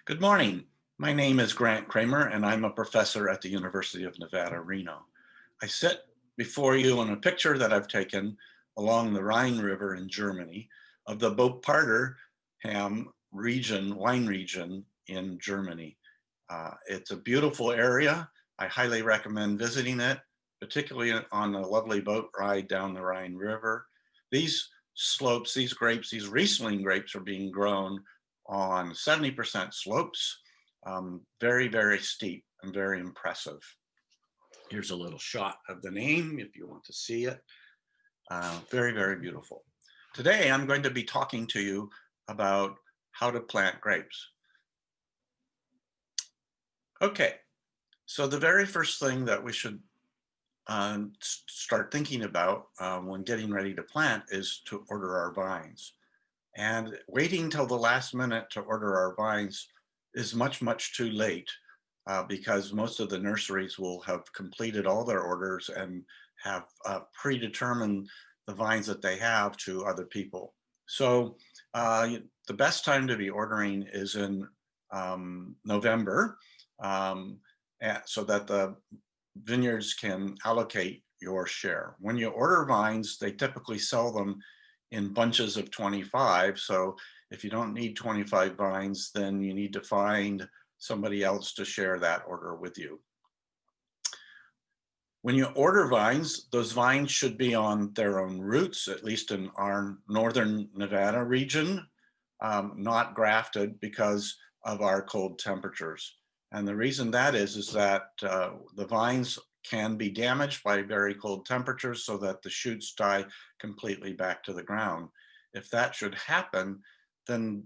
Good morning. My name is Grant Kramer, and I'm a professor at the University of Nevada, Reno. I sit before you in a picture that I've taken along the Rhine River in Germany of the Ham region, wine region in Germany. It's a beautiful area. I highly recommend visiting it, particularly on a lovely boat ride down the Rhine River. These slopes, these grapes, these Riesling grapes are being grown on 70% slopes, very, very steep and very impressive. Here's a little shot of the name if you want to see it. Very, very beautiful. Today, I'm going to be talking to you about how to plant grapes. Okay, so the very first thing that we should start thinking about when getting ready to plant is to order our vines. And waiting till the last minute to order our vines is much, much too late because most of the nurseries will have completed all their orders and have predetermined the vines that they have to other people. So the best time to be ordering is in November so that the vineyards can allocate your share. When you order vines, they typically sell them in bunches of 25. So if you don't need 25 vines, then you need to find somebody else to share that order with you. When you order vines, those vines should be on their own roots, at least in our northern Nevada region, not grafted because of our cold temperatures. And the reason that is that the vines can be damaged by very cold temperatures so that the shoots die completely back to the ground. If that should happen, then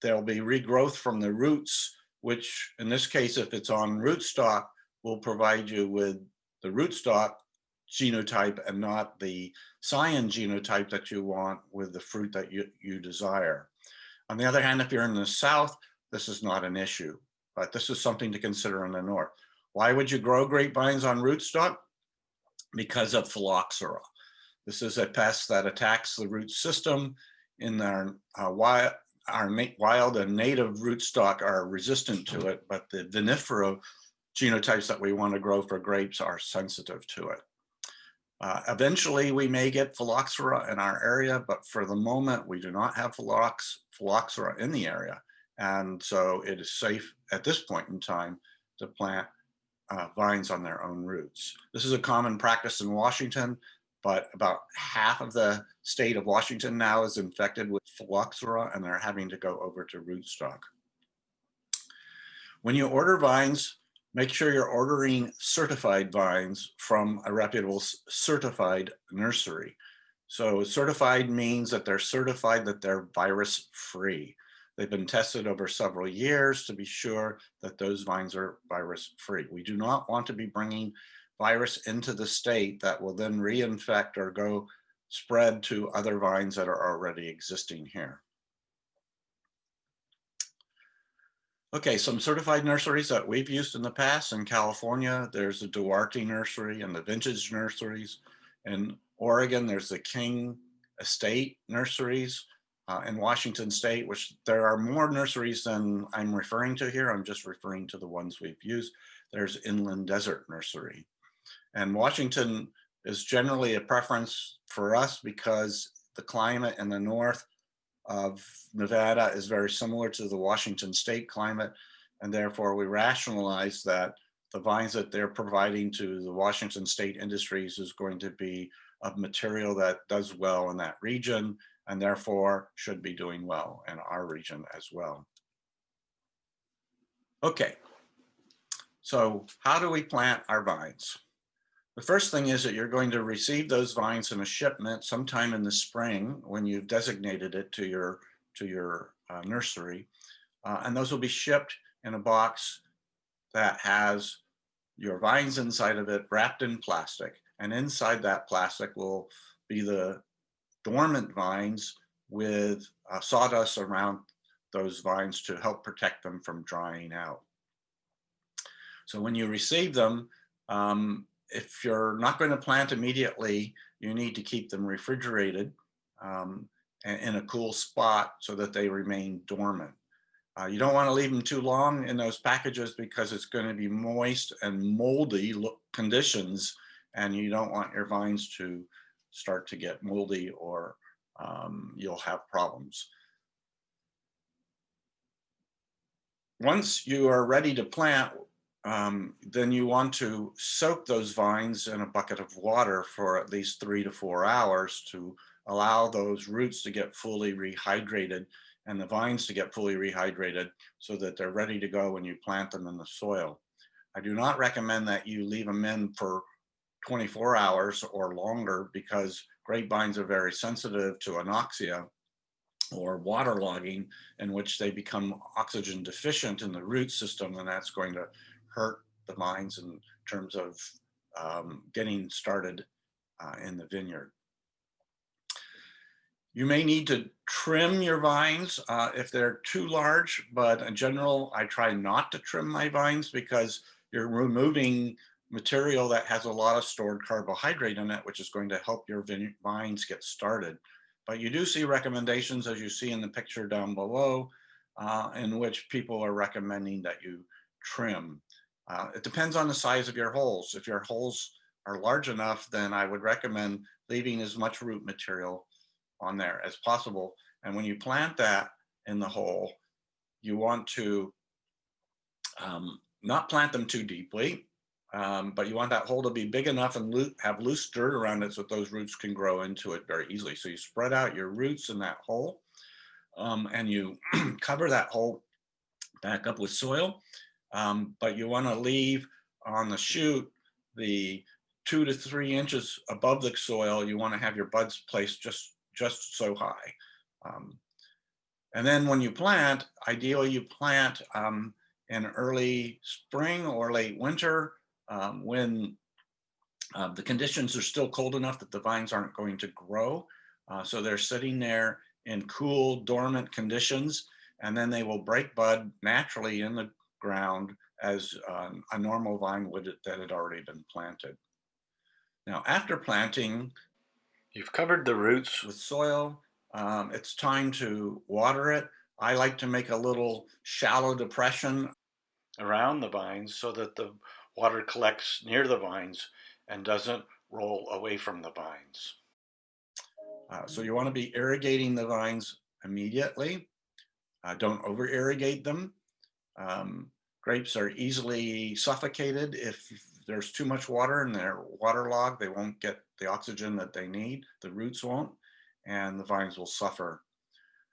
there'll be regrowth from the roots, which in this case, if it's on rootstock, will provide you with the rootstock genotype and not the scion genotype that you want with the fruit that you desire. On the other hand, if you're in the south, this is not an issue, but this is something to consider in the north. Why would you grow grapevines on rootstock? Because of phylloxera. This is a pest that attacks the root system. In our wild and native rootstock are resistant to it, but the vinifera genotypes that we want to grow for grapes are sensitive to it. Eventually, we may get phylloxera in our area, but for the moment, we do not have phylloxera in the area. And so it is safe at this point in time to plant vines on their own roots. This is a common practice in Washington, but about half of the state of Washington now is infected with phylloxera and they're having to go over to rootstock. When you order vines, make sure you're ordering certified vines from a reputable certified nursery. So certified means that they're certified that they're virus-free. They've been tested over several years to be sure that those vines are virus-free. We do not want to be bringing virus into the state that will then reinfect or go spread to other vines that are already existing here. Okay, some certified nurseries that we've used in the past in California, there's the Duarte Nursery and the Vintage Nurseries. In Oregon, there's the King Estate Nurseries. In Washington State, which there are more nurseries than I'm referring to here. I'm just referring to the ones we've used. There's Inland Desert Nursery. And Washington is generally a preference for us because the climate in the north of Nevada is very similar to the Washington State climate. And therefore we rationalize that the vines that they're providing to the Washington State industries is going to be of material that does well in that region and therefore should be doing well in our region as well. Okay, so how do we plant our vines? The first thing is that you're going to receive those vines in a shipment sometime in the spring when you've designated it to your nursery. And those will be shipped in a box that has your vines inside of it wrapped in plastic. And inside that plastic will be the dormant vines with sawdust around those vines to help protect them from drying out. So when you receive them, if you're not going to plant immediately, you need to keep them refrigerated in a cool spot so that they remain dormant. You don't want to leave them too long in those packages because it's going to be moist and moldy conditions, and you don't want your vines to start to get moldy, or you'll have problems. Once you are ready to plant, then you want to soak those vines in a bucket of water for at least 3 to 4 hours to allow those roots to get fully rehydrated and the vines to get fully rehydrated so that they're ready to go when you plant them in the soil. I do not recommend that you leave them in for 24 hours or longer because grapevines are very sensitive to anoxia or waterlogging, in which they become oxygen deficient in the root system, and that's going to hurt the vines in terms of getting started in the vineyard. You may need to trim your vines if they're too large, but in general, I try not to trim my vines because you're removing material that has a lot of stored carbohydrate in it, which is going to help your vines get started. But you do see recommendations, as you see in the picture down below, in which people are recommending that you trim. It depends on the size of your holes. If your holes are large enough, then I would recommend leaving as much root material on there as possible. And when you plant that in the hole, you want to not plant them too deeply, but you want that hole to be big enough and have loose dirt around it so that those roots can grow into it very easily. So you spread out your roots in that hole, and you cover that hole back up with soil, but you want to leave on the shoot the 2 to 3 inches above the soil. You want to have your buds placed just so high. And then when you plant, ideally you plant in early spring or late winter, when the conditions are still cold enough that the vines aren't going to grow. So they're sitting there in cool, dormant conditions, and then they will break bud naturally in the ground as a normal vine would that had already been planted. Now, after planting, you've covered the roots with soil. It's time to water it. I like to make a little shallow depression around the vines so that the water collects near the vines and doesn't roll away from the vines. So you want to be irrigating the vines immediately. Don't over irrigate them. Grapes are easily suffocated if there's too much water and they're waterlogged. They won't get the oxygen that they need. The roots won't, and the vines will suffer.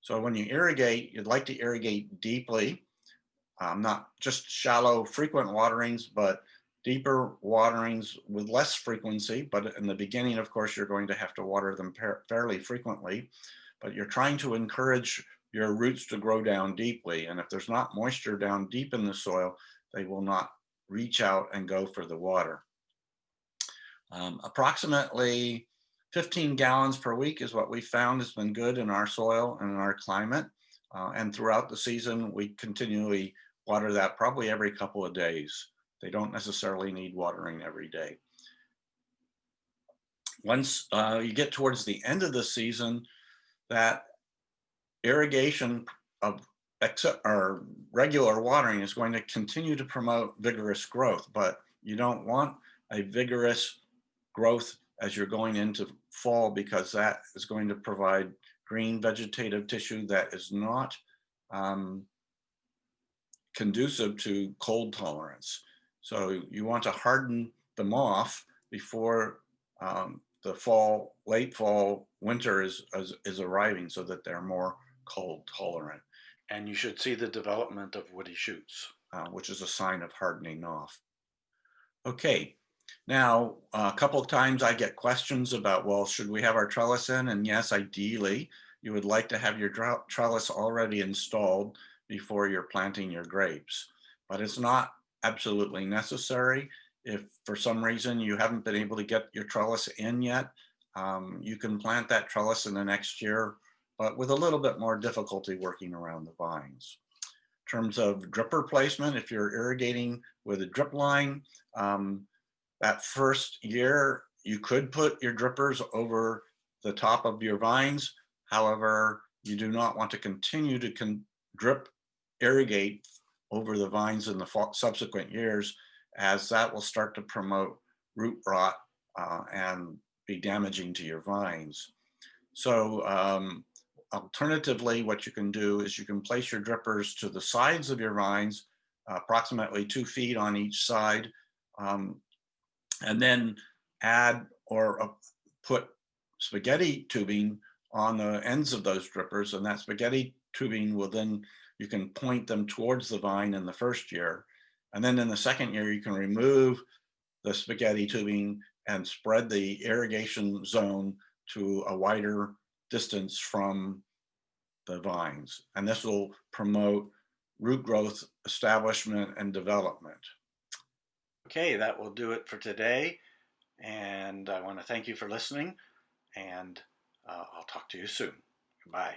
So when you irrigate, you'd like to irrigate deeply, not just shallow, frequent waterings, but deeper waterings with less frequency. But in the beginning, of course, you're going to have to water them fairly frequently, but you're trying to encourage your roots to grow down deeply. And if there's not moisture down deep in the soil, they will not reach out and go for the water. Approximately 15 gallons per week is what we found has been good in our soil and in our climate. And throughout the season, we continually water that probably every couple of days. They don't necessarily need watering every day. Once you get towards the end of the season, that irrigation of regular watering is going to continue to promote vigorous growth, but you don't want a vigorous growth as you're going into fall, because that is going to provide green vegetative tissue that is not conducive to cold tolerance. So you want to harden them off before the late fall, winter is arriving, so that they're more cold tolerant. And you should see the development of woody shoots, which is a sign of hardening off. Okay, now a couple of times I get questions about, well, should we have our trellis in? And yes, ideally, you would like to have your trellis already installed before you're planting your grapes, but it's not absolutely necessary. If for some reason you haven't been able to get your trellis in yet, you can plant that trellis in the next year, but with a little bit more difficulty working around the vines. In terms of dripper placement, if you're irrigating with a drip line, that first year you could put your drippers over the top of your vines. However, you do not want to continue to drip irrigate over the vines in the subsequent years, as that will start to promote root rot and be damaging to your vines. So alternatively, what you can do is you can place your drippers to the sides of your vines, approximately 2 feet on each side, um, and then add or put spaghetti tubing on the ends of those drippers, and that spaghetti tubing will then, you can point them towards the vine in the first year, and then in the second year you can remove the spaghetti tubing and spread the irrigation zone to a wider distance from the vines, and this will promote root growth, establishment, and development. Okay, that will do it for today, and I want to thank you for listening, and I'll talk to you soon. Bye.